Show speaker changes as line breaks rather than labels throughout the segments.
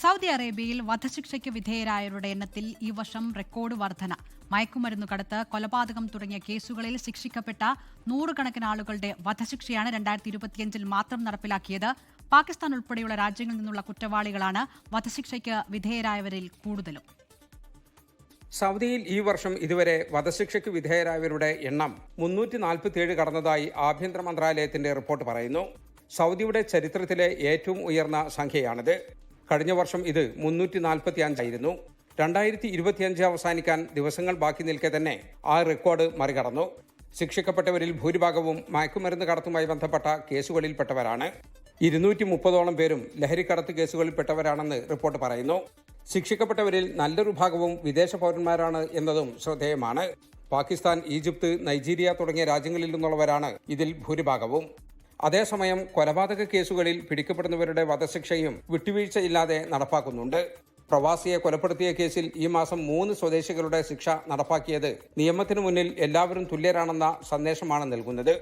Saudi അറേബ്യയിൽ വധശിക്ഷയ്ക്ക് വിധേയരായവരുടെ എണ്ണത്തിൽ ഈ വർഷം റെക്കോർഡ് വർധന. മയക്കുമരുന്നു കടത്ത്, കൊലപാതകം തുടങ്ങിയ കേസുകളിൽ ശിക്ഷിക്കപ്പെട്ട നൂറുകണക്കിന് ആളുകളുടെ വധശിക്ഷയാണ് 2025 മാത്രം നടപ്പിലാക്കിയത്. പാകിസ്ഥാൻ ഉൾപ്പെടെയുള്ള രാജ്യങ്ങളിൽ നിന്നുള്ള കുറ്റവാളികളാണ് വധശിക്ഷയ്ക്ക് വിധേയരായവരിൽ കൂടുതലും.
സൗദിയിൽ ഈ വർഷം ഇതുവരെ വധശിക്ഷയ്ക്ക് വിധേയരായവരുടെ എണ്ണം 347 കടന്നതായി ആഭ്യന്തര മന്ത്രാലയത്തിന്റെ റിപ്പോർട്ട് പറയുന്നു. സൗദിയുടെ ചരിത്രത്തിലെ ഏറ്റവും ഉയർന്ന സംഖ്യയാണിത്. കഴിഞ്ഞ വർഷം ഇത് 345 ആയിരുന്നു. 2025 അവസാനിക്കാൻ ദിവസങ്ങൾ ബാക്കി നിൽക്കെ തന്നെ ആ റെക്കോർഡ് മറികടന്നു. ശിക്ഷിക്കപ്പെട്ടവരിൽ ഭൂരിഭാഗവും മയക്കുമരുന്ന് കടത്തുമായി ബന്ധപ്പെട്ട കേസുകളിൽപ്പെട്ടവരാണ്. 230ഓളം പേരും ലഹരിക്കടത്ത് കേസുകളിൽപ്പെട്ടവരാണെന്ന് റിപ്പോർട്ട് പറയുന്നു. ശിക്ഷിക്കപ്പെട്ടവരിൽ നല്ലൊരു ഭാഗവും വിദേശ പൗരന്മാരാണ് എന്നതും ശ്രദ്ധേയമാണ്. പാകിസ്ഥാൻ, ഈജിപ്ത്, നൈജീരിയ തുടങ്ങിയ രാജ്യങ്ങളിൽ നിന്നുള്ളവരാണ് ഇതിൽ ഭൂരിഭാഗവും. അതേസമയം കൊലപാതക കേസുകളിൽ പിടിക്കപ്പെടുന്നവരുടെ വധശിക്ഷയും വിട്ടുവീഴ്ചയില്ലാതെ നടപ്പാക്കുന്നുണ്ട്. പ്രവാസിയെ കൊലപ്പെടുത്തിയ കേസിൽ ഈ മാസം 3 സ്വദേശികളുടെ ശിക്ഷ നടപ്പാക്കിയത് നിയമത്തിനു മുന്നിൽ എല്ലാവരും തുല്യരാണെന്ന സന്ദേശമാണ് നൽകുന്നത്.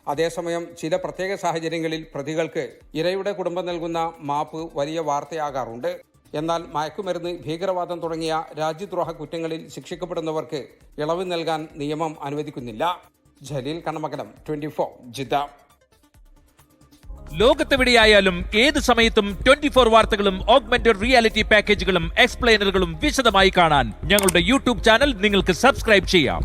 അതേസമയം ചില പ്രത്യേക സാഹചര്യങ്ങളിൽ പ്രതികൾക്ക് ഇരയുടെ കുടുംബം നൽകുന്ന മാപ്പ് വലിയ വാർത്തയാകാറുണ്ട്. എന്നാൽ മയക്കുമരുന്ന്, ഭീകരവാദം തുടങ്ങിയ രാജ്യദ്രോഹ കുറ്റങ്ങളിൽ ശിക്ഷിക്കപ്പെടുന്നവർക്ക് ഇളവ് നൽകാൻ നിയമം അനുവദിക്കുന്നില്ല. ജലീൽ കണ്ണമംഗലം, 24 ജിദ്ദ.
ലോകത്തെവിടെയായാലും ഏത് സമയത്തും 24 വാർത്തകളും ഓഗ്മെന്റഡ് റിയാലിറ്റി പാക്കേജുകളും എക്സ്പ്ലെയിനറുകളും വിശദമായി കാണാൻ ഞങ്ങളുടെ യൂട്യൂബ് ചാനൽ നിങ്ങൾക്ക് സബ്സ്ക്രൈബ് ചെയ്യാം.